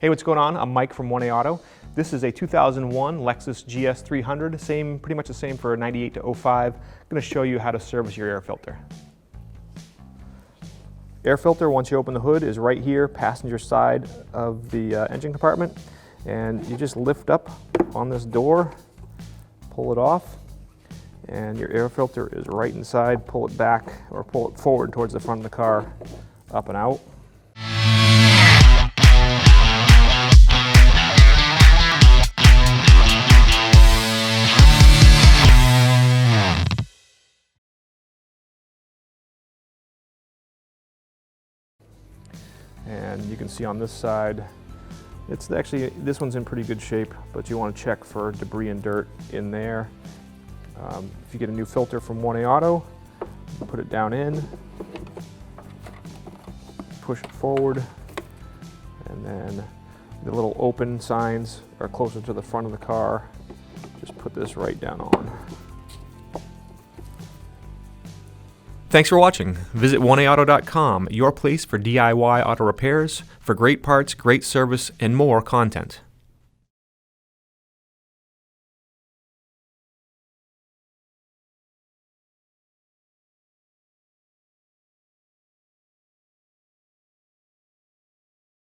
Hey, what's going on? I'm Mike from 1A Auto. This is a 2001 Lexus GS300, pretty much the same for 98 to 05. I'm going to show you how to service your air filter. Air filter, once you open the hood, is right here, passenger side of the engine compartment. And you just lift up on this door, pull it off, and your air filter is right inside. Pull it back or pull it forward towards the front of the car, up and out. And you can see on this side, it's actually, this one's in pretty good shape, but you want to check for debris and dirt in there. If you get a new filter from 1A Auto, put it down in, push it forward, and then the little open signs are closer to the front of the car. Just put this right down on. Thanks for watching. Visit 1aauto.com, your place for DIY auto repairs, for great parts, great service, and more content.